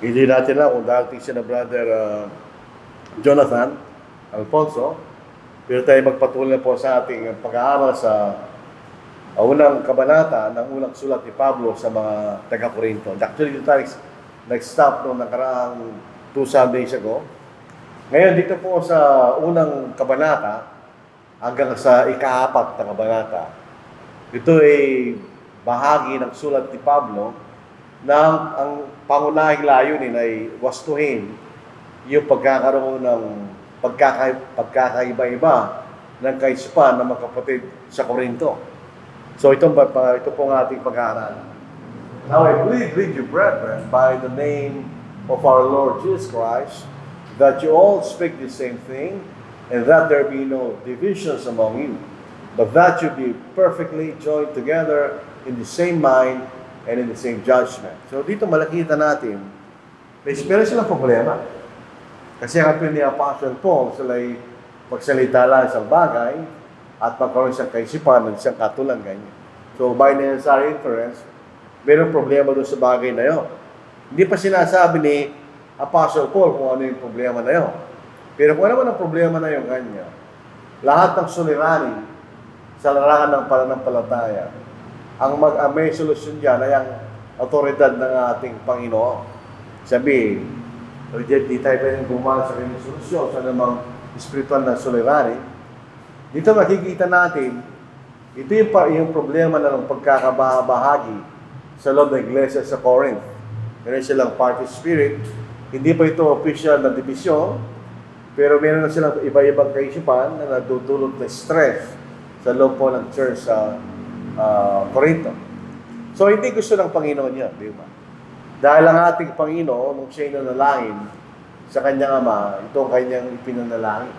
Hindi natin lang kung darating siya na brother Jonathan Alfonso. Pero tayo magpatuloy po sa ating pag-aaral sa unang kabanata ng unang sulat ni Pablo sa mga taga-Corinto. Actually, dito tayo nag-stop noong nakaraang 2 Sundays ago. Ngayon, dito po sa unang kabanata, hanggang sa ika-4 na kabanata, ito ay bahagi ng sulat ni Pablo na ang pangunahing layunin ay wastuhin yung pagkakaroon ng pagkakaiba-iba ng kaisipan ng mga kapatid sa Corinto. So ito pong ating pag-aaral. Now I plead with you, brethren, by the name of our Lord Jesus Christ, that you all speak the same thing, and that there be no divisions among you, but that you be perfectly joined together in the same mind and in the same judgment. So dito malakita natin, meron silang problema. Kasi ang apel ni Apostle Paul, sila'y magsalita lang sa bagay at magkaroon siyang kaisipan ng siyang katulang ganyan. So by necessary inference, mayroong problema doon sa bagay na yun. Hindi pa sinasabi ni Apostle Paul kung ano yung problema na yun. Pero kung ano man ang problema na yun kanya, lahat ng suliranin sa larangan ng pananampalataya, ang may solusyon dyan ay ang otoridad ng ating Panginoon. Sabi, di tayo pwedeng gumawa sa kanyang solusyon sa namang espiritual na suliranin. Dito makikita natin, ito yung problema na ng pagkakabahagi sa loob ng iglesia sa Corinth. Meron silang party spirit. Hindi pa ito official na division, pero meron na silang iba-ibang kaisipan na nadudulot ng stress sa loob po ng church sa Corinto. So, hindi gusto ng Panginoon yan, di ba? Dahil ang ating Panginoon, nung siya'y nanalangin sa kanyang Ama, ito ang kanyang ipinanalangin.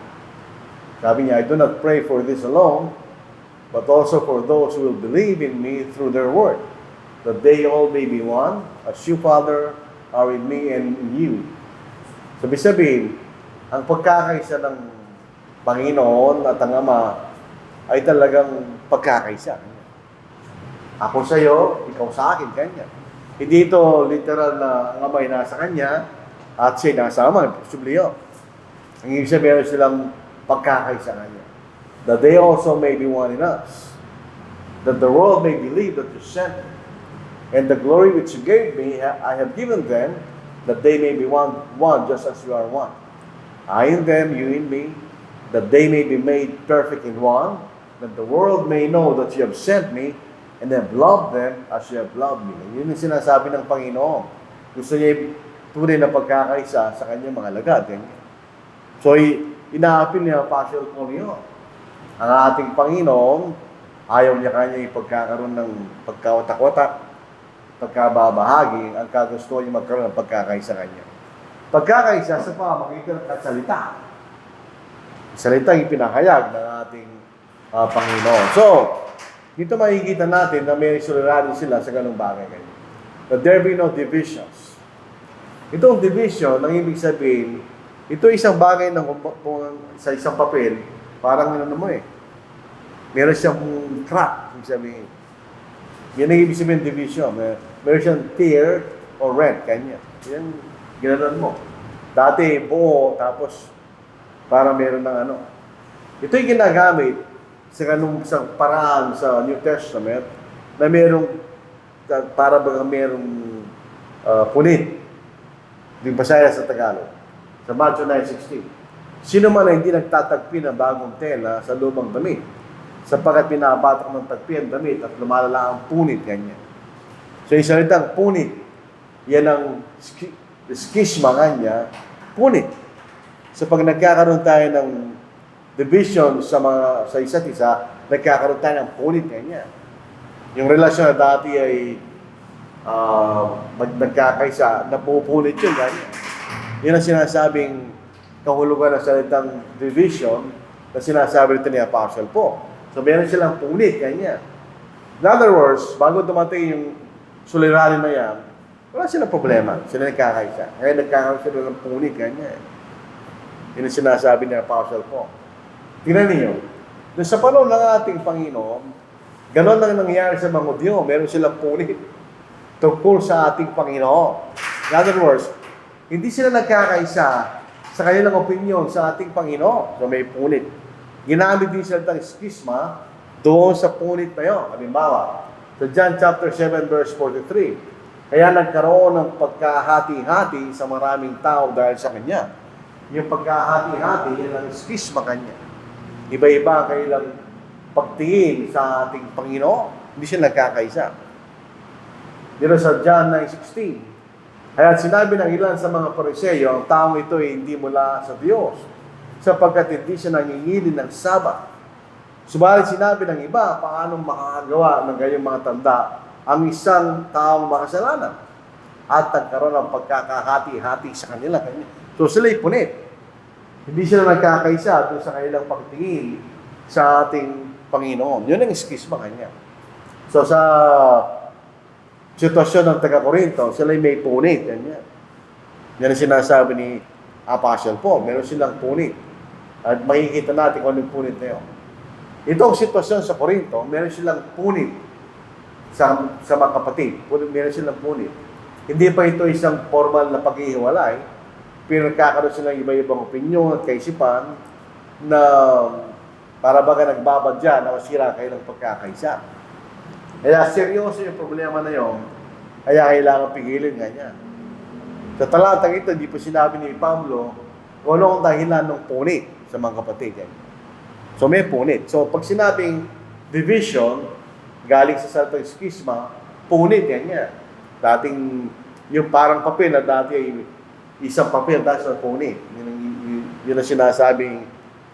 Sabi niya, I do not pray for this alone, but also for those who will believe in me through their word, that they all may be one, as you, Father, are in me and in you. Sabi-sabihin, ang pagkakaisa ng Panginoon at ang Ama ay talagang pagkakaisa. Ako sa iyo, ikaw sa akin, kanya. Hindi ito literal na ang Ama ay nasa kanya at siya nasa Ama. Posible yun. Ang ibig sabihin silang pagkakaisa kanya. That they also may be one in us. That the world may believe that you sent me. And the glory which you gave me, I have given them, that they may be one just as you are one. I in them, you in me, that they may be made perfect in one, that the world may know that you have sent me, and have loved them as you have loved me. Yun yung sinasabi ng Panginoon. Gusto niya tunay na pagkakaisa sa kanyang mga lagad. So, inaapil niya Apostle Paul yun. Ang ating Panginoon, ayaw niya kanya ipagkakaroon ng pagkawatak-watak, pagkababahagi, ang kagusto niya magkaroon ng pagkakaisa kanya. Pagkakaisa sa pamamagitan ng salita. Salitang ipinahayag ng ating Panginoon. So, dito makikita natin na may suliranin sila sa ganung bagay kayo. That there be no divisions. Itong division, ang ibig sabihin, ito isang bagay ng sa isang papel, parang ano mo meron siyang crack, ibig sabihin. Yan ang ibig sabihin division. Meron siyang tear or rent, kanya. Yan, ginanon mo. Dati, buo, tapos, para meron ng ano. Ito yung ginagamit sa ganung isang paraan sa New Testament na merong, para bagang merong punit. Yung pasaya sa Tagalog. Sa Matthew 9:16. Sino man ay hindi nagtatagpi ng bagong tela sa lumang damit, sapagkat pinabatak ng tagpi ang damit at lumalala ang punit, ganyan. So, yung salitang punit, yan ang skisma kanya, punit. So, pag nagkakaroon tayo ng division sa isa't isa, nagkakaroon tayo ng punit kanya. Yung relasyon na dati ay nagkakaisa, napupunit yun, ganyan. Yan ang sinasabing kahulugan ng salitang division na sinasabi ito ni Apostle Paul. So, meron silang punit, ganyan. In other words, bago dumating yung suliranin na yan, wala silang problema. Sila nagkakaisa. Ngayon nagkakaroon sila ng punit, ganyan. Yan ang sinasabi ni Apostle Paul. Tingnan niyo, sa panahon ng ating Panginoon, ganon lang nangyayari sa mga Hudyo. Meron silang punit tungkol sa ating Panginoon. In other words, hindi sila nagkakaisa sa kanilang opinion sa ating Panginoon. So may punit. Ginamit din sila ng skisma doon sa punit na yun. Halimbawa, sa John chapter 7 verse 43, kaya nagkaroon ng pagkahati-hati sa maraming tao dahil sa Kanya. Yung pagkahati-hati, yan ang skisma Kanya. Iba-iba ang kanilang pagtingin sa ating Panginoon. Hindi sila nagkakaisa. Dito sa John 9:16, kaya sinabi ng ilan sa mga Pariseyo, ang taong ito ay hindi mula sa Diyos, sapagkat hindi siya nangingilin ng Sabat. Subalit sinabi ng iba, paano makakagawa ng gayong mga tanda ang isang taong makasalanan? At nagkaroon ng pagkakahati-hati sa kanila. So sila'y punit. Hindi sila nagkakaisa doon sa kanilang pagtingin sa ating Panginoon. Yun ang skisma kanya. So sa sitwasyon ng taga-Corinto, sila'y may punit. Yan. Yan ang sinasabi ni Apostle Paul. Meron silang punit. At makikita natin kung anong punit na yun. Itong sitwasyon sa Corinto, meron silang punit sa mga kapatid. Meron silang punit. Hindi pa ito isang formal na paghihiwalay, pero nagkakaroon silang iba-ibang opinyon at kaisipan na para baga nagbabadya na masira kayo ng pagkakaisa. Kaya seryoso yung problema na yun, kaya kailangan pigilin nga niya. Sa talatang ito, hindi po sinabi ni Pablo kung ano ang dahilan ng punit sa mga kapatid. So may punit. So pag sinabing division, galing sa salitang skisma, punit yan niya. Dating yung parang papel na dati ay isang papel dahil sa punit. Yun ang sinasabing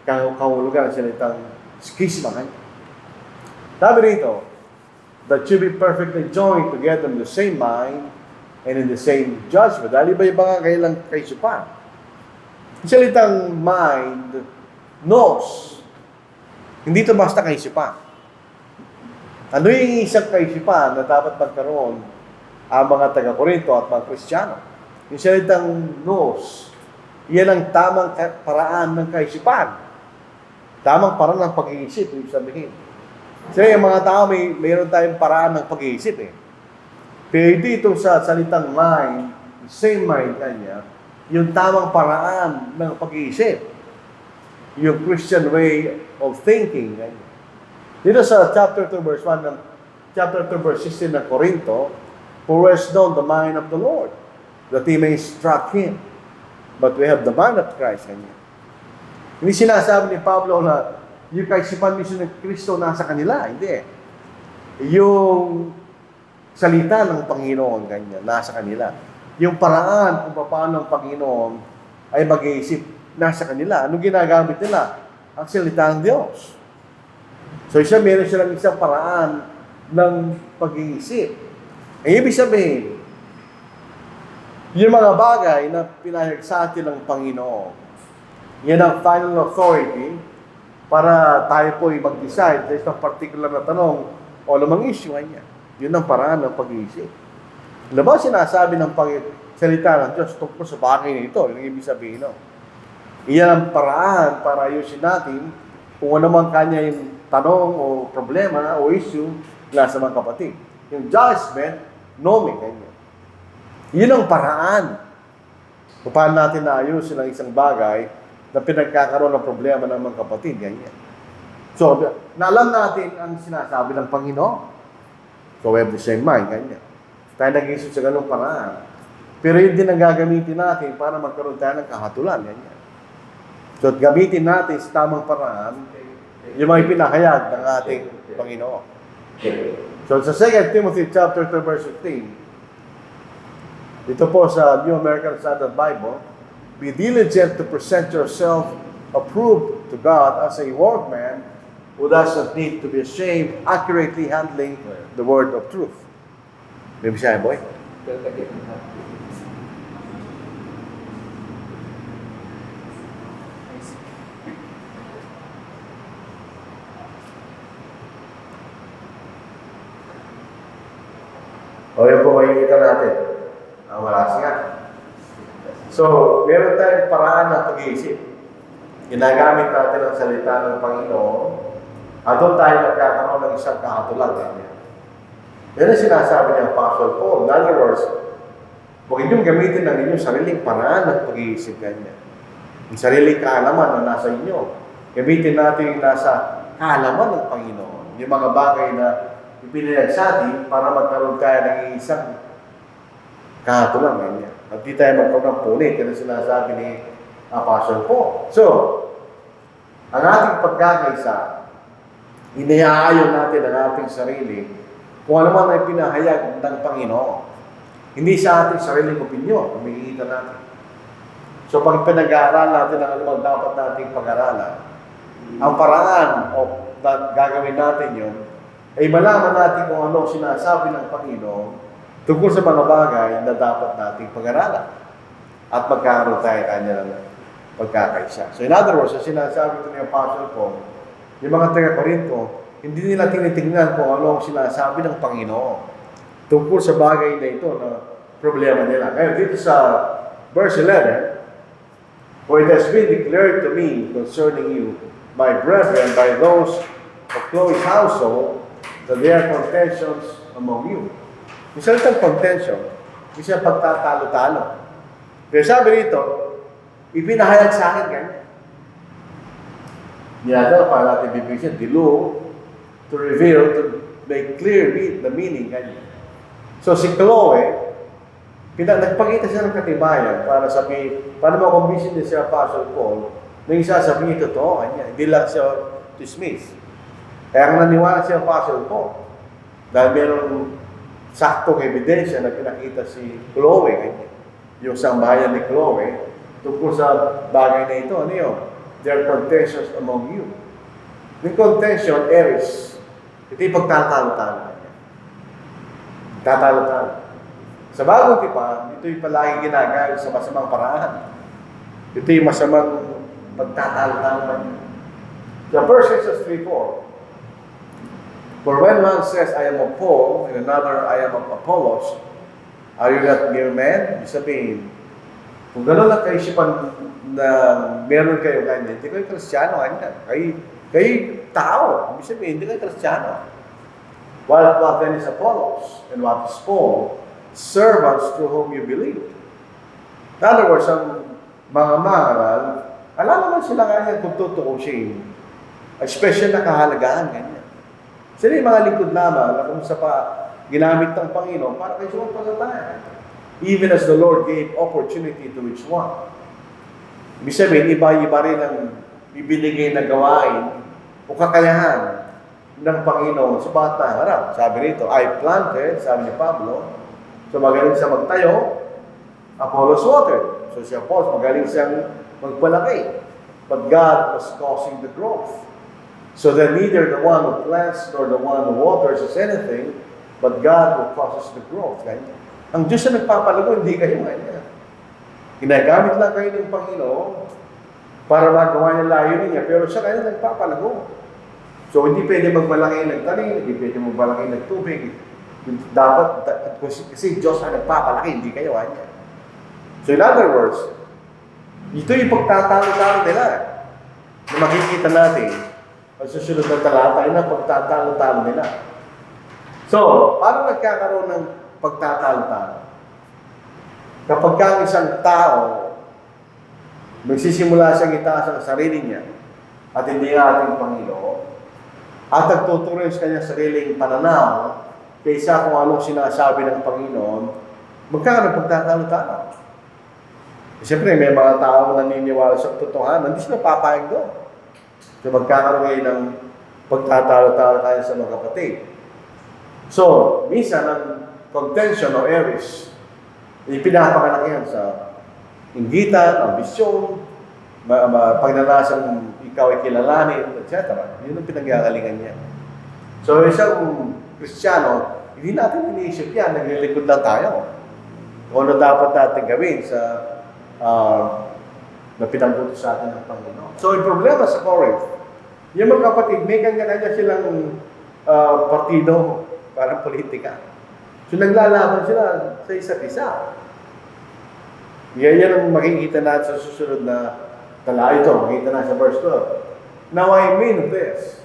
kahulugan ng salitang skisma. Sabi rito, that you be perfectly joined together in the same mind and in the same judgment. Dahil iba-iba nga kailang kaisipan. Yung salitang mind, knows. Hindi ito basta kaisipan. Ano yung isang kaisipan na dapat magkaroon ang mga taga-Corinto at mga Kristiyano? Yung salitang knows, yan ang tamang paraan ng kaisipan. Tamang paraan ng pag-iisip, ibig sabihin. Kasi yung mga tao, mayroon tayong paraan ng pag-iisip eh. Pero dito sa salitang mind, same mind kanya, yung tamang paraan ng pag-iisip. Yung Christian way of thinking. Kanya. Dito sa chapter 2 verse 1 ng chapter 2 verse 16 ng Corinto, for rest known the mind of the Lord, that he may instruct him. But we have the mind of Christ. Kanya. Hindi sinasabi ni Pablo na yung kaisipan mismo ng Kristo nasa kanila. Hindi eh. Yung salita ng Panginoon, ganyan, nasa kanila. Yung paraan kung paano ang Panginoon ay mag-iisip, nasa kanila. Anong ginagamit nila? Ang salita ng Diyos. So meron silang isang paraan ng pag-iisip. Ang ibig sabihin, yung mga bagay na pinahayag sa atin ng Panginoon, yan ang final authority para tayo po mag-decide sa isang particular na tanong o lamang issue niya. Yun ang paraan ng pag-iisip. Alam ba sinasabi ng salita ng Diyos tungkol sa bagay na ito? Yung ibig sabihin, no? Iyan ang paraan para ayusin natin kung ano man kanya yung tanong o problema o issue na sa mga kapatid. Yung judgment, knowing. Yun ang paraan kung paano natin naayusin ang isang bagay na pinagkakaroon ng problema ng mga kapatid. Ganyan. So, naalam natin ang sinasabi ng Panginoon. So, we have the same mind. Ganyan. Tayo nag-isip sa ganung paraan. Pero yun din ang gagamitin natin para magkaroon tayo ng kahatulan. Ganyan. So, gamitin natin sa tamang paraan yung mga ipinahayag ng ating Panginoon. So, sa 2 Timothy chapter 2 verse 15, dito po sa New American Standard Bible, be diligent to present yourself approved to God as a workman who does not need to be ashamed, accurately handling the word of truth. May bisaya, boy? O yun po makikita natin. Ang malas nga. So, meron tayong paraan ng pag-iisip. Ginagamit natin ang salita ng Panginoon at doon tayo nagkakaroon ng isang kahatulan. Yan ang sinasabi ng Apostle Paul. In other words, Huwag inyong gamitin ang inyong sariling paraan ng pag-iisip ganyan. Yung sariling kaalaman na nasa inyo. Gamitin natin yung nasa kaalaman ng Panginoon. Yung mga bagay na ipinayag sa atin para magkaroon tayo ng isang kahatulan. Ganyan. At di tayo magkaroon ng punit. Yan ang sinasabi ni Apostle Paul. So, ang ating pagkakaisa, inihaayon natin ang ating sarili kung ano man ay pinahayag ng Panginoon. Hindi sa ating sariling opinyon, kumikita natin. So pag pinag-aaral natin ang ano dapat nating pag-aralan, ang paraan o gagawin natin yun, ay malaman natin kung ano sinasabi ng Panginoon tungkol sa mga bagay na dapat nating pag-aralan. At magkakaroon tayo kanya ng pagkakaisa. So in other words, ang sinasabi ito ni Apostle Paul, yung mga taga-Korinto, hindi nila tinitingnan kung ano ang sinasabi ng Panginoon tungkol sa bagay na ito na problema nila. Ngayon, dito sa verse 11, for it has been declared to me concerning you, my brethren, by those of Chloe's household, that there are contentions among you. Yung salitang contention, isang pagtatalo-talo. Kaya sabi rito, ipinahayag sa akin ganyan. Niyada, para natin bibigyan, dilo, to reveal, to make clear the meaning ganyan. So si Chloe, nagpakita siya ng katibayan para sabihin, para makumbinsin din si Apostle Paul, na yung sasabihin totoo kanya, hindi lang siya dismiss. Kaya ang naniwala si Apostle Paul, dahil mayroong saktong ebidensya na pinakita si Chloe, kanya, yung sambahayan ni Chloe, tungkol sa bagay na ito, ano yun? There are contentions among you. Yung contention, eris, ito yung pagtatalo-talo. Tatalo-talo. Sa bagong tipan, ito yung palagi ginagawa sa masamang paraan. Ito yung masamang pagtatalo-talo. The verse says 3:4. For when one says, I am of Paul, and another, I am of Apollos, are you not mere men? Ibig sabihin, kung gano'n lang kaisipan na meron kayo ganyan, hindi kayo Kristiyano ganyan. Kayo tao. Ibig sabihin, hindi kayo Kristiyano. What then is Apollos? And what is Paul? Servants through whom you believe. In other words, ang mga mangaral, alam naman sila ganyan kung tutuusin. A special na kahalagahan ganyan. Sila yung mga lingkod lamang na kung sa pa ginamit ng Panginoon para kay sumampalataya. Even as the Lord gave opportunity to each one. Ibig sabihin, iba-iba rin ang ibinigay na gawain o kakayahan ng Panginoon sa bawat nangarap. Sabi rito, I planted, sabi ni Pablo, so magaling siya magtayo, Apollos watered. So si Apollos, magaling siyang magpalaki. But God was causing the growth. So that neither the one who plants nor the one who waters is anything, but God who causes the growth. Ganyan. Ang Diyos na nagpapalago, hindi kayo ganyan. Ginagamit lang kayo ng Panginoon para magawa niya layunin niya, pero siya kayo nagpapalago. So, hindi pwede magmalaki ng tanim, hindi pwede magmalaki ng tubig. Dapat, kasi Diyos ang nagpapalaki, hindi kayo kanya. So, in other words, ito yung pagtatalo-talo nila. Na makikita natin, ang susunod na talata, ay na pagtatalo-talo nila. So, paano nagkakaroon ng pagtatalo-talo? Kapag kang isang tao, magsisimula siyang itaas ang sarili niya, at hindi ating Panginoon, at nagtuturo sa kanyang sariling pananaw kaysa kung anong sinasabi ng Panginoon, magkakaroon ng pagtatalo-talo. Siyempre, may mga taong naniniwala sa totohanan, hindi sila papayag doon. So, magkakaroon ngayon ng pagtatalo-talo tayo sa mga kapatid. So, minsan, ang contention o eris, ipinapakalaki yan sa inggitan, ambisyon, pagnanasang ikaw ay kilalanin, etc. Yun ang pinanggagalingan niya. So, isang Kristiyano, hindi natin iniisip yan, naglilingkod lang tayo. Kung ano dapat natin gawin sa na pinangguto sa atin ng Panginoon. So, yung problema sa Corinth, yung mga kapatid, may kanya-kanya silang partido, parang politika. So, naglalaban sila sa isa't isa. Yan ang makikita natin sa susunod na tala ito, makikita na sa verse 12. Now I mean this,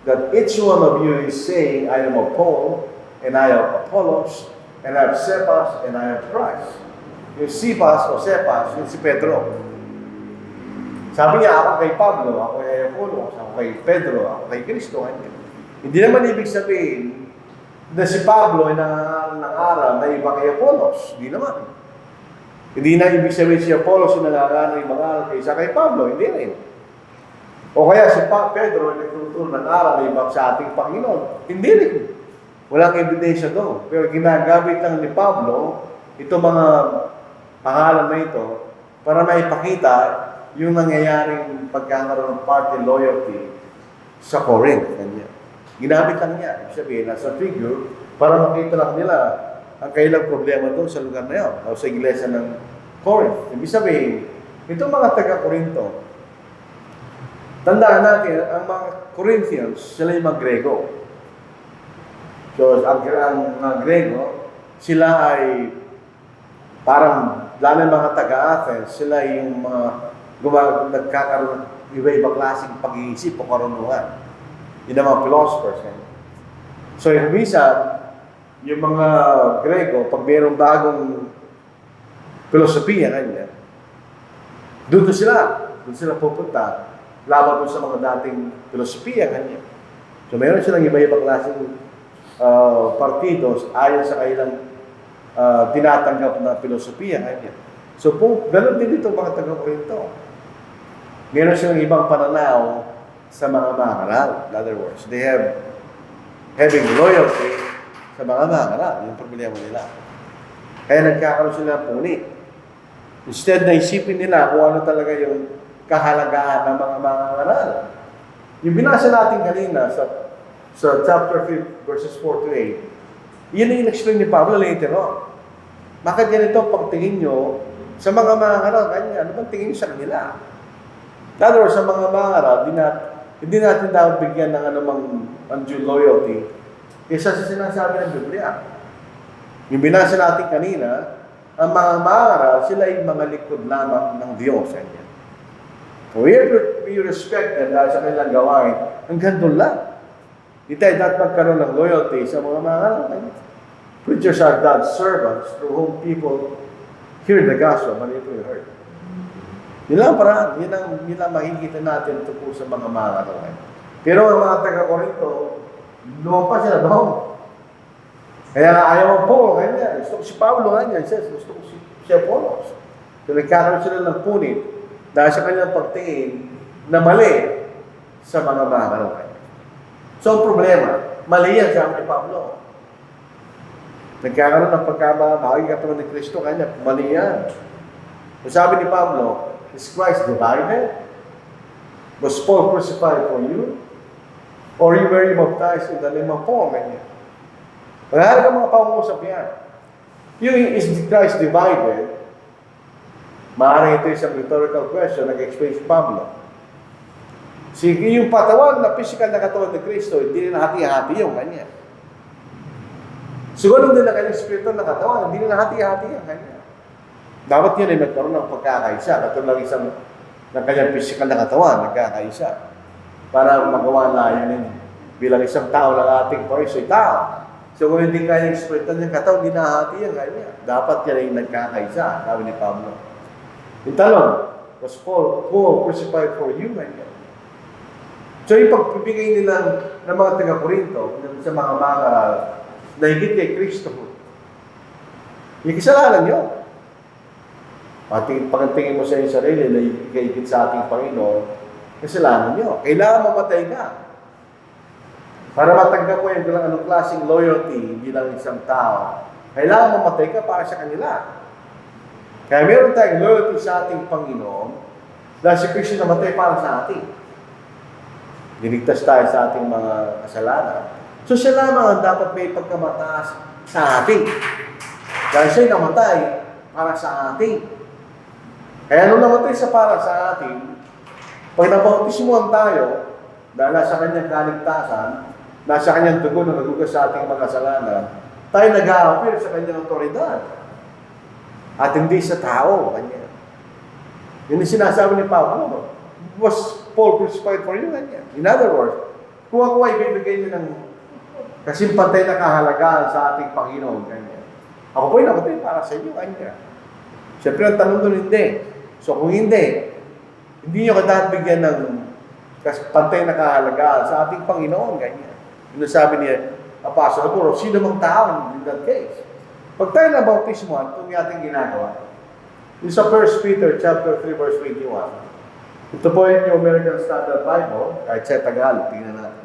that each one of you is saying, I am of Paul, and I am Apollos, and I have Cephas, and I have Christ. Yung Cephas o Cephas, yung si Pedro. Sabi niya, ako kay Pablo, ako kay Apollos, ako kay Pedro, ako kay Kristo. Hindi naman ibig sabihin na si Pablo ay nangaral na iba kay Apollos. Hindi naman. Hindi na ibig sabihin si Apollos yung nangaral na ibang kaysa kay Pablo. Hindi rin. O kaya si Pedro ay nagtuturo ng aral na iba sa ating Panginoon. Hindi rin. Walang ebidensya doon. Pero ginagamit lang ni Pablo itong mga pangalan na ito para maipakita yung nangyayaring pagkakaroon ng party loyalty sa Corinth. Kanya. Ginamit lang niya. Ibig sabihin, nasa figure, para makita lang nila ang kailang problema doon sa lugar na yun, o sa iglesia ng Corinth. Ibig sabihin, itong mga taga-Corinto, tandaan natin, ang mga Corinthians, sila yung mga Grego. So, ang mga Grego, sila ay parang, lalo yung mga taga-Athens, sila yung mga nagkakaroon ng iba-ibang klaseng pag-iisip o karunungan. Yun ang mga philosophers. So, yung minsan, yung mga Grego, pag mayroong bagong filosofiya kanya, doon sila pupunta, laban doon sa mga dating filosofiya kanya. So, mayroon silang iba-ibang klaseng partidos ayon sa kailang tinatanggap na filosofiya kanya. So, ganun din dito mga taga-Corinto. Meron silang ibang pananaw sa mga mangaral. In other words, they have having loyalty sa mga mangaral. Yung problema nila. Kaya nagkakaroon sila ng punit. Instead na isipin nila kung ano talaga yung kahalagaan ng mga mangaral. Yung binasa natin kanina sa chapter 5, verses 4 to 8, yun yung in-explain ni Pablo later on. Bakit ganito pagtingin nyo sa mga mangaral kanya? Ano bang tingin nyo sa kanila? In other words, sa mga mangaral, hindi natin dapat bigyan ng anumang undue loyalty kaysa sa sinasabi ng Biblia. Yung binasa natin kanina, ang mga mangaral, sila ay mga likod lamang ng Diyos. We have to be respected dahil sa kanilang gawain. Hanggang doon lang. Hindi tayo dapat magkaroon ng loyalty sa mga mangaral. Preachers are God's servants through whom people hear the gospel when it will hurt. Yun lang paraan. Yun ang makikita natin tungkol sa mga mangaral. Pero ang mga taga-Corinto, lumampas sila doon. Kaya ayaw ang Paul, kanya. Gusto ko si Pablo, kanya. Gusto ko si Apollos. So nagkakaroon sila ng punit dahil sa kanyang pagtingin na mali sa mga mangaral. So ang problema, mali yan sabi ni Pablo. Nagkakaroon ng pagkamahagi katawan ni Kristo, kanya, mali yan. So sabi ni Pablo, is Christ divided? Was Paul crucified for you? Or you were baptized in the name of Paul? Kanya. Magkakaroon ng mga pangungusap yan. Yung is Christ divided, maaaring ito isang rhetorical question, nag-explain si Pablo. Yung patawan na physical na katawan ni Kristo, hindi na hati-hati yung kanya. Siguro din na kanyang spiritual na katawan, hindi na hati-hati yung kanya. Dapat yun ay magkaroon ng pagkakaisa, katulad isang ng kanyang physical na katawan, nagkakaisa. Para magawa na yun bilang isang tao ng ating Panginoon ay tao. So kung hindi kanyang spiritual na katawan, hindi na hati yung kanya. Dapat yan ay nagkakaisa, sabi ni Pablo. Yung talong, was Paul crucified for you, kanya. So yung pagbibigay nila ng mga taga-Corinto sa mga mangaral na higit kay Kristo, yung kasalanan nyo. Pagtingin mo sa iyong sarili na higit sa ating Panginoon, kasalanan nyo. Kailangan mamatay ka. Para matanggap mo yung anong klaseng loyalty bilang isang tao, kailangan mamatay ka para sa kanila. Kaya meron tayong loyalty sa ating Panginoon dahil si Kristo namatay para sa atin. Dinigtas tayo sa ating mga kasalanan. So siya lamang ang dapat may pagkamataas sa atin. Dahil siya namatay para sa atin. Kaya nung namatay siya para sa atin, pag nabautismuhan tayo, dahil nasa kanyang kaligtasan, nasa kanyang dugo na nagugas sa ating mga kasalanan, tayo nag-a-appear sa kanyang otoridad. At hindi sa tao. Kanya. Yun yung sinasabi ni Pablo. Was Paul crucified for you? Kanya. In other words, kung ako ay bibigay niyo ng kasimpantay na kahalagaan sa ating Panginoon. Kanya. Ako po ay namatay para sa inyo. Kanya. Siyempre, ang tanong doon, hindi. So, kung hindi nyo kadapat bigyan ng pantay na kahalagaan sa ating Panginoon, ganyan. Yung sabi niya, Apostle Paul, sino mang tao in that case. Pag tayo na bautismuhan, ito yung ating ginagawa. Yung sa 1 Peter chapter 3, verse 21, ito po yung American Standard Bible, kahit sa Tagalog, tingnan natin.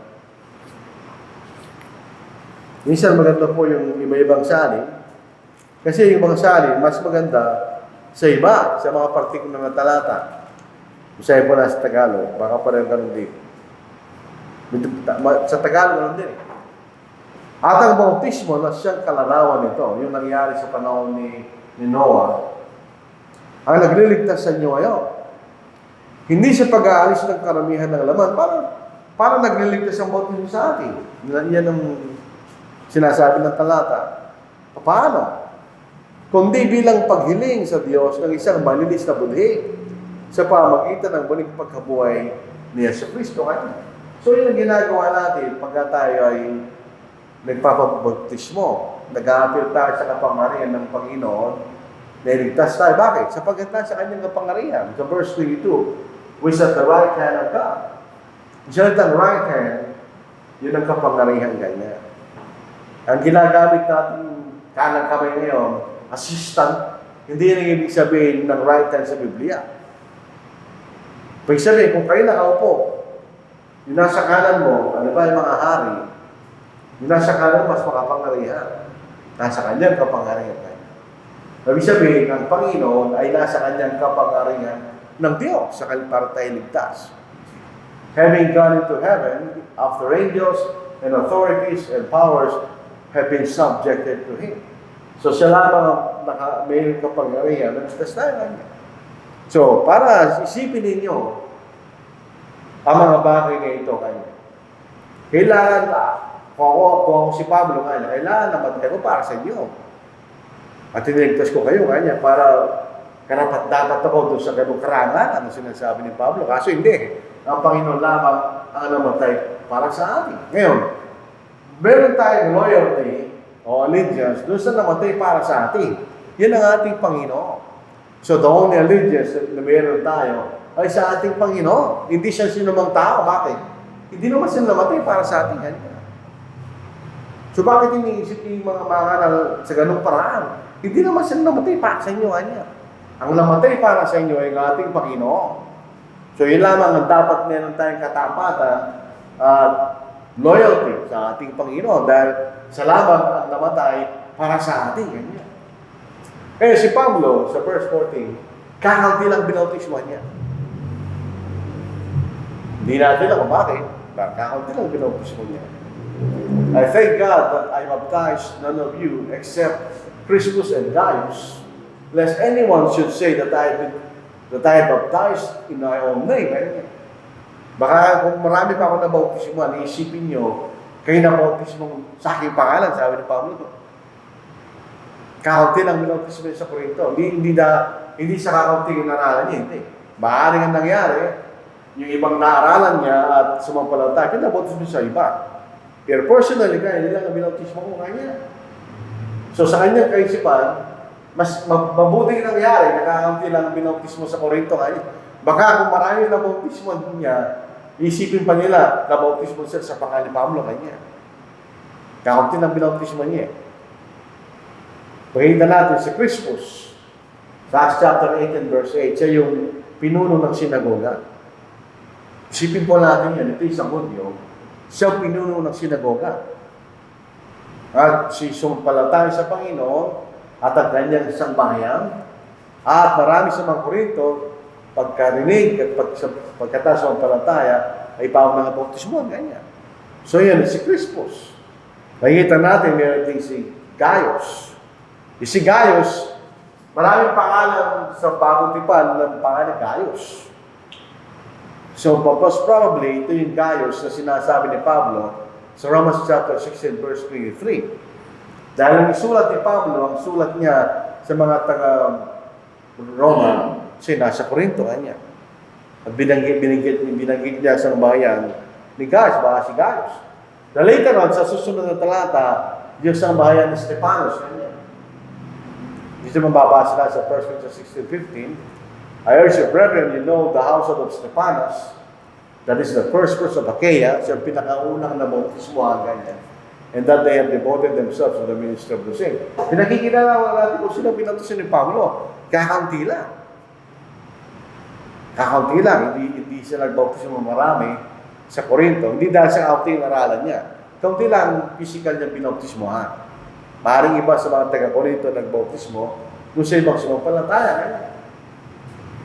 Minsan maganda po yung iba-ibang salin, kasi yung mga salin, mas maganda sa iba, sa mga partikular na talata. Masaya po na sa Tagalog, baka parang ganun din. Sa Tagalog ganun din. At ang bautismo na siyang kalarawan nito, yung nangyari sa panahon ni Noah, ang nagliligtas sa inyo ngayon. Hindi sa pag-aalis ng karamihan ng laman, para nagliligtas ang bautismo sa atin. Yan ang sinasabi ng talata. Paano? Kundi bilang paghiling sa Diyos ng isang malinis na budhi sa pamagitan ng muling pagkabuhay ni Yesu Cristo. So yun ang ginagawa natin pagka tayo ay nagpapabautismo. Nag-aapil tayo sa kapangyarihan ng Panginoon, nailigtas tayo. Bakit? Sapagkat sa kanyang kapangyarihan. Sa verse 22, we at the right hand of God. Diyan ang right hand, yun ang kapangyarihan ganyan. Ang ginagamit natin kanang kamay ngayon, assistant, hindi yan ang ibig sabihin ng right hand sa Biblia. Pag sabihin, kung kayo nakaupo, yung nasa kanan mo, ano ba yung mga hari, yung nasa kanan mas makapangyarihan. Nasa kanyang kapangyarihan. Ibig sabihin, ang Panginoon ay nasa kanyang kapangyarihan ng Diyos para tayo ligtas. Having gone into heaven, after angels and authorities and powers have been subjected to Him. So siya lamang may kapangyarihan na ligtas tayo kanya. So, para isipin ninyo ang mga bagay na ito kanya. Kailangan, kung ako si Pablo kanya, kailangan namatay ko para sa inyo. At tiniligtas ko kayo kanya para karapat-dapat ako doon sa ganung karangan, ano sinasabi ni Pablo. Kaso hindi. Ang Panginoon lamang ang namatay para sa atin. Ngayon, meron tayong loyalty o allegiance doon sa namatay para sa atin. Yan ang ating Panginoon. So the only allegiance na meron tayo ay sa ating Panginoon. Hindi siya sinumang tao. Bakit? Hindi naman siya namatay para sa ating kanya. So bakit iniisip yung mga sa ganung paraan? Hindi naman siya namatay para sa inyo kanya. Ang namatay para sa inyo ay ang ating Panginoon. So yun lamang ang dapat meron tayong katapatan at loyalty sa ating Panginoon dahil sa lamang ang namatay para sa ating kanya. Kaya si Pablo, sa verse 14, kakalti lang binautismo niya. Hindi natin lang kung bakit. Kakalti lang binautismo niya. I thank God that I baptized none of you except Crispus and Gaius, lest anyone should say that I baptized in my own name. Baka kung marami pa ako na bautismo, iisipin nyo, kayo na bautismo sa aking pangalan, sabi ni Pablo. Kakaunti lang binautismo sa Corinto. Hindi sa kakaunti yung naralan niya, hindi. Maaaring ang nangyari, yung ibang naaralan niya at sumampalataya, pinabautismo sa iba. Pero personally, kaya nila ang binautismo ko kanya. So sa kanyang kaisipan, mas mabuting nangyari, nakakaunti lang binautismo sa Corinto kanya. Baka kung marami na bautismo niya, isipin pa nila na bautismo siya sa pangalan ni Pablo kanya. Kakaunti lang binautismo niya. Pakita natin si Crispus. Sa Acts chapter 18 verse 8, siya yung pinuno ng sinagoga. Isipin po natin yan, ito isang Hudyo. Siya pinuno ng sinagoga. At si sumampalataya sa Panginoon at ang kanyang isang bayan at marami sa mga Korinto pagkarinig at pagkatapos sumampalataya ay pawang mga bautismo, ganyan. So yan, si Crispus. Nakikita natin, meron din si Gaius. Si Gaius, maraming pangalan sa bagong tipan ng pangalan Gaius. So, most probably, ito yung Gaius na sinasabi ni Pablo sa Romans chapter 16, verse 23. Dahil ang isulat ni Pablo, ang sulat niya sa mga taga-Roma, siya nasa Corinto kanya. At binanggit niya sa bayan ni Gaius, baka si Gaius. Na later on, sa susunod na talata, Diyos ang bayan ni Stephanos kanya. Dito mababasa na sa 1 Corinthians 16:15. I urge you, brethren, you know the household of Stephanas, that is the first fruits of Achaia, siya ang pinakaunang nabautismohan ganyan. And that they have devoted themselves to the ministry of the same. Pinakikilala natin kung sino binautismo ni Pablo. Kakaunti lang. Kakaunti lang. Hindi siya nagbautismo marami sa Corinto. Hindi dahil sa kaunti ang aralan niya. Kaunti lang physical niya binautismohan. Maring iba sa mga taga-Corinto nagbautismo kung sa ibang sumampalataya.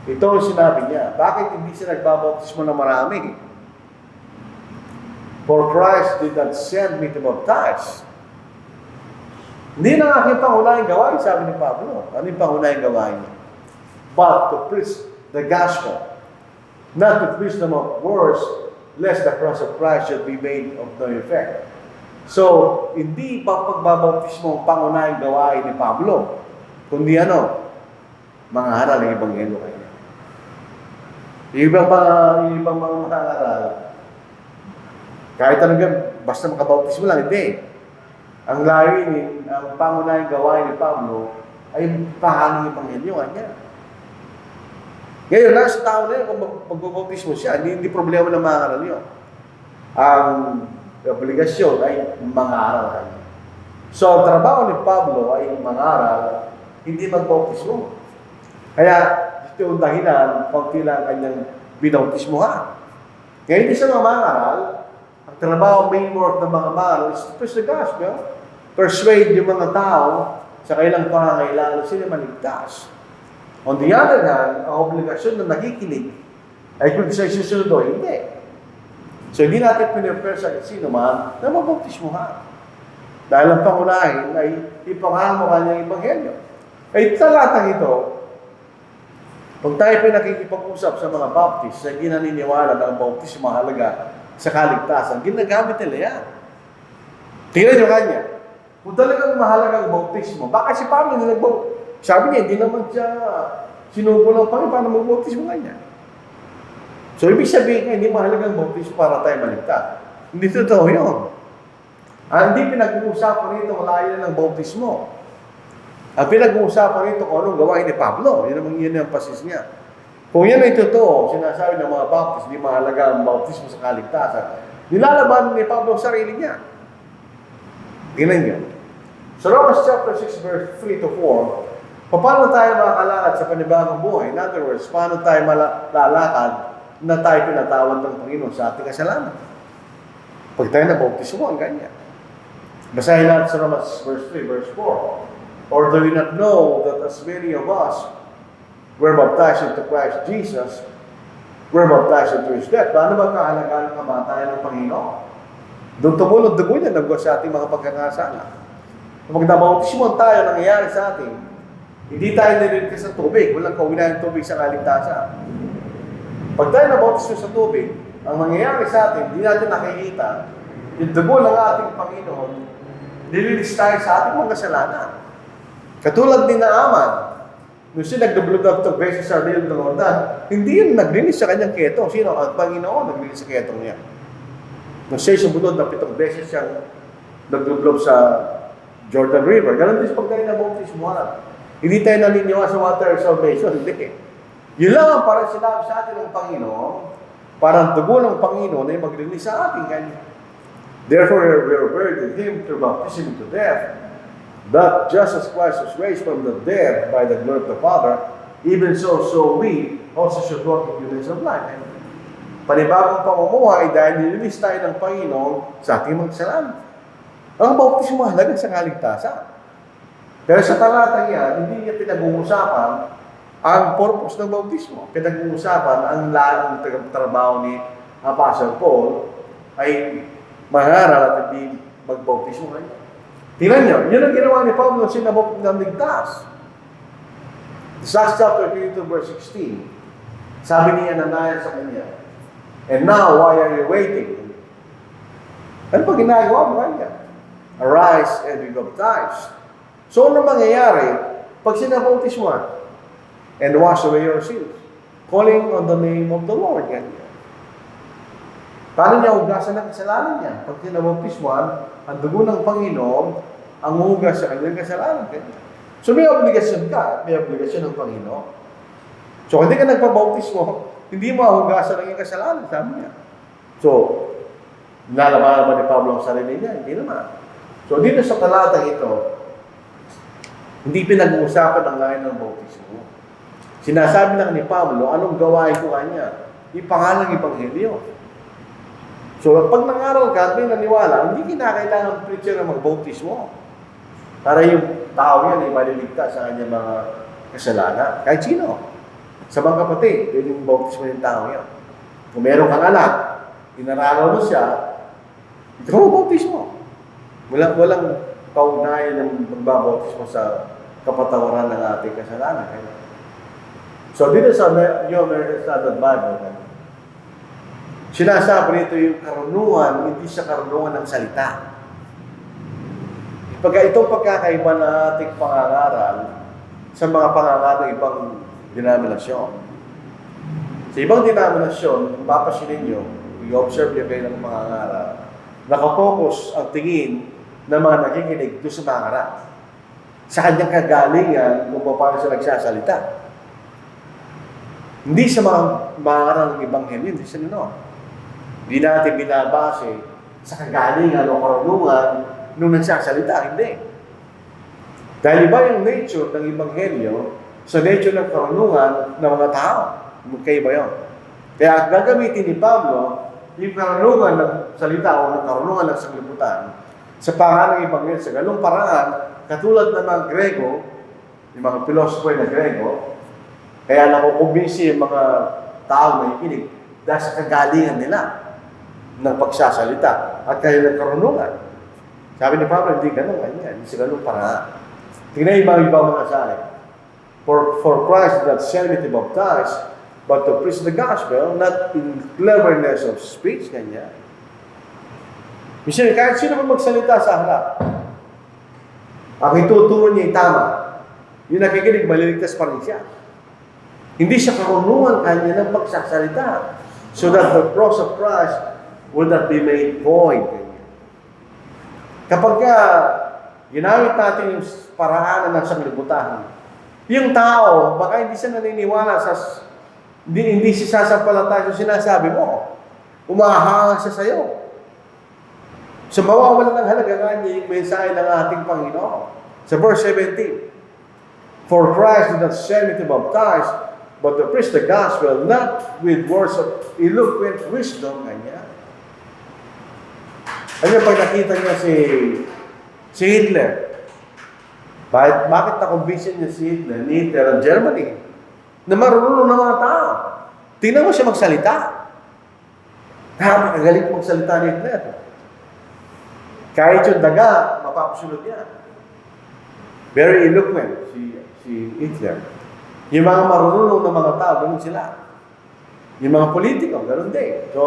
Ito ang sinabi niya. Bakit hindi siya nagbabautismo na marami? For Christ did not send me to baptize. Hindi na aking pangunahing gawain, sabi ni Pablo. Ano yung pangunahing gawain niya? But to preach the gospel. Not to preach them of words, lest the cross of Christ should be made of no effect. So, hindi pa pagbabautismo ang pangunahing gawain ni Pablo, kundi mga haral ng Ebanghelyo kayo. Ibang mga aral, kahit basta makabautismo lang, hindi. Ang layunin, ang pangunahing gawain ni Pablo ay paano yung Ebanghelyo niya. Ngayon, nasa tao na yun, kung magbabautismo siya, hindi problema ng mga aral yun. Ang obligasyon ay mangaral kanya. So, ang trabaho ni Pablo ay mangaral, hindi magbautismo. Kaya, ito yung dahilan, kaunti lang kanyang binautismohan. Ngayon, hindi siya mangaral. Ang trabaho, main work ng mga mangaral is to preach the gospel. Persuade yung mga tao sa kailang pangangailangan sila maligtas. On the other hand, ang obligasyon na nakikinig ay kung siya susunod o hindi. So, hindi natin pinipare sa sino man na mabautismohan. Dahil ang pangunahin ay ipangaral mo kanyang Ebanghelyo. Ay talatang ito, pag tayo pinakikipag-usap sa mga Baptist na hindi naniniwala na ang bautismo mahalaga sa kaligtasan, ginagamit nila yan. Tingnan nyo kanya. Kung talagang mahalaga ang bautismo, baka si Pablo na sabi niya, hindi naman siya sinubo ng Panginoon paano mag-bautismo kanya. So, ibig sabihin, hindi mahalagang bautismo para tayo maligtas. Hindi totoo yun. Hindi pinag-uusapan rito malayo ng bautismo. Ang pinag-uusapan rito kung anong gawain ni Pablo. Yun ang emphasis niya. Kung yan ay totoo, sinasabi ng mga Baptist, hindi mahalaga ang bautismo sa kaligtasan. Nilalaban ni Pablo ang sarili niya. Tingnan niyo. Sa Romans chapter 6, verse 3 to 4, paano tayo makakalakad sa panibagong buhay? In other words, paano tayo lalakad na tayo pinatawad ng Panginoon sa ating kasalanan? Pag tayo nabautismo, ang ganyan. Basahin natin sa Romans verse 3, verse 4. Or do we not know that as many of us were baptized into Christ Jesus, were baptized into His death? Paano ba kahalagaan ng kamatayan ng Panginoon? Doon tumulong dugo niya, nagwa sa ating mga pagkakasala. Kapag nabautismo tayo, nangyayari sa atin, hindi tayo nililigtas sa tubig. Walang kaugnayan ng tubig sa kaligtasan. Pag tayo nabautismo sa tubig, ang mangyayari sa atin, hindi natin nakikita, yung dugo ng ating Panginoon, nililis tayo sa ating mga kasalanan. Katulad ni Naaman, nung siya nag-blood of 2 beses sa rin ng Jordan, hindi yun naglinis sa kanyang ketong. Sino? Ang Panginoon naglinis sa ketong niya. Nung siya sumunod na 7 beses siyang nag-blood sa Jordan River, ganun din pag tayo nabautismo. Hindi tayo naniniwala sa water salvation. Hindi. Yun lang ang parang sinabi sa atin ng Panginoon, parang dugo ng Panginoon ay maglinis sa ating kanya. Therefore, we are buried in Him through baptism into death, that just as Christ was raised from the dead by the glory of the Father, even so we also should walk in newness of life. Panibagong pamumuhay dahil nilinis tayo ng Panginoon sa ating mga kasalanan. Ang bautismo mahalaga sa kaligtasan. Pero sa talatang yan, hindi niya pinag-uusapan ang purpose ng bautismo. Pinag-uusapan ang lalang trabaho ni Apostle Paul ay mangaral at hindi magbautismo kayo. Tingnan nyo, yun ang ginawa ni Pablo nung sinabok ng ligtas. Sa chapter 22, verse 16, sabi niya Ananias sa kanya, and now, why are you waiting? Ano pa ginagawa mo kanya? Arise and be baptized. So, ano mangyayari pag sinabautismo and wash away your sins? Calling on the name of the Lord. Ganyan. Paano niya hugasan ng kasalanan niya? Pag sinabautismo, ang dugo ng Panginoon ang hugas sa kanyang kasalanan. So may obligasyon ka, may obligasyon ng Panginoon. So hindi ka nagpabautismo, hindi mo ahugasan ng iyong kasalanan, sabi niya. So, nalaman naman ni Pablo ang sarili niya, hindi naman. So dito sa talatang ito, hindi pinag-uusapan ang ngayon ng bautismo. Sinasabi lang ni Pablo, anong gawain ko kanya? Ipangalang Ebanghelyo. So, pag nangaral ka at may naniwala, hindi kinakailangan preacher na magbautismo. Para yung tao yan ay maliligtas sa kanyang mga kasalanan. Kahit sino. Sa mga kapatid, pwede yung bautismo yung tao yan. Kung meron kang anak, inaralaw mo siya, ikaw magbautismo. Walang kaugnayan ng magbabautismo sa kapatawaran ng ating kasalanan. So, dito sa New American Standard Bible, sinasabi nito yung karunungan, hindi siya karunungan ng salita. Pagka itong pagkakaiba na ating pangangaral sa mga pangangaral ng ibang denominasyon. Sa ibang denominasyon, kung papasinin nyo, i-observe nyo kayo ng pangangaral, nakapokus ang tingin ng mga nakikinig doon sa pangangaral. Sa kanyang kagalingan kung paano siya nagsasalita. Hindi sa mga mangaral ng Ebanghelyo, hindi sa nino. Hindi natin binabase sa kagalingan o karunungan nung nagsasalita, hindi. Dahil iba yung nature ng Ebanghelyo sa nature ng karunungan ng mga tao. Magkaiba yun. Kaya gagamitin ni Pablo yung karunungan ng salita o ng karunungan ng sanglibutan sa pangalan ng Ebanghelyo sa ganung paraan, katulad ng mga Grego, yung mga philosopher na Grego, kaya nakukumbinsi yung mga tao na ikinig dahil sa kagalingan nila ng pagsasalita at kanilang karunungan. Sabi ni Pablo, hindi ganun, ganyan. Hindi sa ganun paraan. Tingnan yung ibang mga sabi. For Christ did not send me to baptize, but to preach the gospel, not in cleverness of speech, ganyan. Minsan, kahit sino man magsalita sa harap, ang ituturo niya ay tama. Yung nakikinig, maliligtas pa rin siya. Hindi siya karunungan kanya ng pagsasalita so that the cross of Christ will not be made void. Kapag ginamit natin yung paraanan ng sanglibutan, yung tao, baka hindi siya naniniwala hindi siya sasampalataya sa sinasabi mo. Umahanga siya sa'yo. So mawawala ng halaga kanya yung mensahe ng ating Panginoon. Sa verse 17, For Christ did not send me to baptize, but to preach the gospel, not with words of eloquent wisdom, kanya. Ano pag nakita niya si Hitler? Bakit nakumbinsin niya si Hitler? Ni Hitler ng Germany, na marunong ng mga tao. Tingnan mo siya magsalita. Napakagaling magsalita ni Hitler. Kahit yung daga, mapapasunod niya. Very eloquent si Hitler. Yung mga marunong ng mga tao, ganun sila. Yung mga politiko, ganun din. So,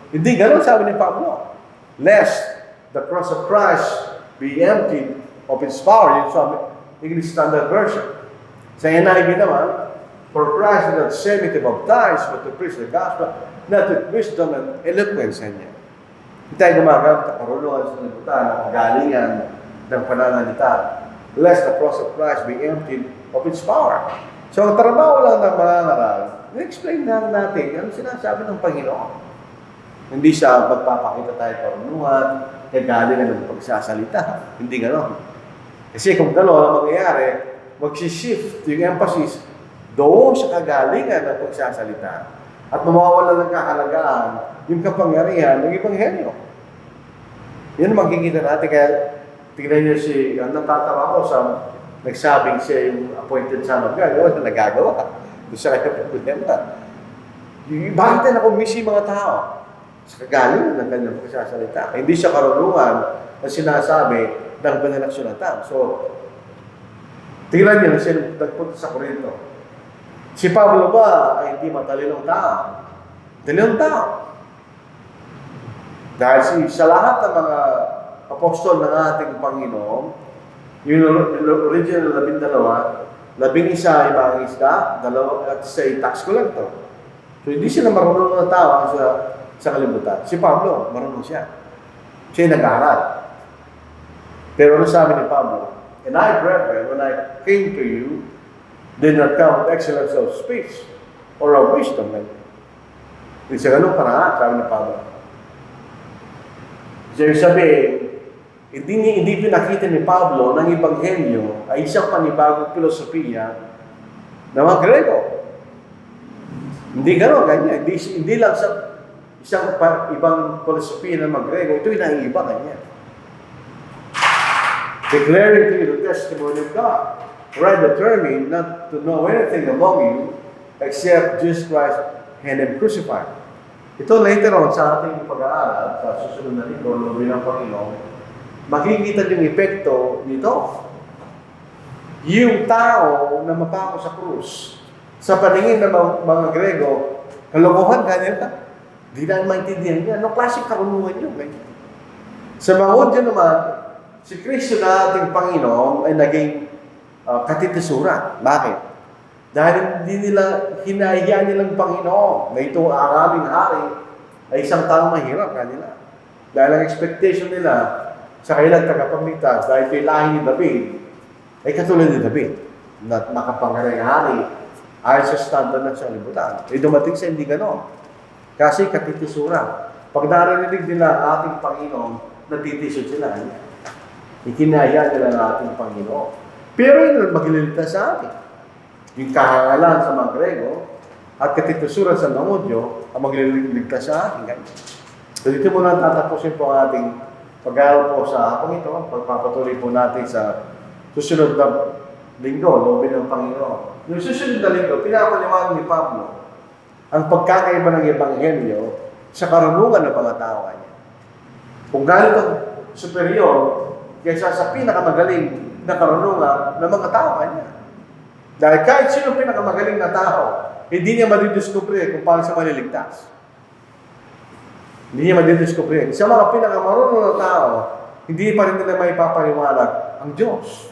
hindi ganun sabi ni Pablo. Lest the cross of Christ be emptied of its power. Yung sa English Standard Version. Sa NIV naman, For Christ did not send me to baptize, but to preach the gospel, not with wisdom and eloquence niya. Hindi tayo gumagamit ang karunungan sa libutan, ang kagalingan ng pananalita. Lest the cross of Christ be emptied of its power. So, ang trabaho lang ng mga ngaral, i-explain lang natin ang sinasabi ng Panginoon. Hindi siya magpapakita tayo karunungan, kagalingan ng pagsasalita. Hindi gano'n. Kasi kung gano'n ang mangyayari, magsishift yung emphasis doon sa kagalingan ng pagsasalita at mawawala ng kahalagaan yung kapangyarihan ng Ebanghelyo. Yan ang makikita natin. Kaya tingnan niyo natatawa ko sa nagsabing siya yung appointed son of God. Wala na nagagawa. Doon sa kanya problema. Bakit na nakumbisi mga tao? Sa kagaling ng kanyang pagsasalita. Hindi siya karunungan na sinasabi ng banal na sulatan. So, tingnan niyo na siya nagpunta sa Corinto. Si Pablo ba ay hindi matalinong tao? Talinong tao. Dahil sa lahat ng mga apostol ng ating Panginoon, yung original 12, 11 ay mga isda, 2 at 1 tax collector. So hindi sila marunong na tao sa kalibutan. Si Pablo, marunong siya. Siya nag-aaral. Pero ano sabi ni Pablo? And I, brethren, when I came to you, did not count excellence of speech or of wisdom. Hindi sa ganun paraan, sabi ni Pablo. So, sabihin, hindi pinakita ni Pablo ng Ebanghelyo ay isang panibagong filosofiya ng mga Grego. Hindi gano'n, ganyan. Hindi lang sa isang ibang filosofiya ng mga Grego, ito'y naiiba, ganyan. Declaring to you the testimony of God. For I determined not to know anything among you except Jesus Christ and Him crucified. Ito later on sa ating pag-aaral, sa susunod na linggo, lobi ng Panginoon, makikita yung epekto nito. Yung tao na mapako sa krus, sa paningin ng mga Grego, kalokohan kanila. Di na maintindihan niya. Anong klaseng karunungan yun? Sa mga Hudyo naman, si Kristo na ating Panginoon ay naging katitisuran. Bakit? Dahil hindi nila hinahiyaan nilang Panginoon na itong araming hari ay isang taong mahirap kanila. Dahil ang expectation nila sa kailang tagapagligtas, dahil ito'y lahi ni David, ay katulad ni David, na makapangalang hari ayon sa standard ng sanlibutan. Ay dumating sa hindi ganon. Kasi katitisuran. Pag narinig nila ang ating Panginoon, natitisod sila. Ikinaya nila ang ating Panginoon. Pero yun ang magliligtas sa atin. Yung kahangalan sa mga Grego at katitusuran sa mga Hudyo ang magliligtas sa atin. So dito muna tatapusin po ang ating pag-aaral po sa hapong ito. Pagpapatuloy po natin sa susunod na linggo, loobin ng Panginoon. Yung susunod na linggo, pinapaliwanag ni Pablo ang pagkakaiba ng Ebanghelyo sa karunungan ng mga tao niya. Kung ganito superior kaysa sa pinakamagaling na karunungan ng mga tao niya. Dahil kahit sino pinakamagaling na tao, hindi niya madidiskubre kung paano siya maliligtas. Hindi niya madidiskubre. Sa mga pinakamarunong na tao, hindi pa rin nila may papaliwanag ang Diyos.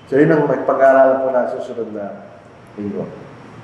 So yun ang pag-aaralan po na susunod na linggo.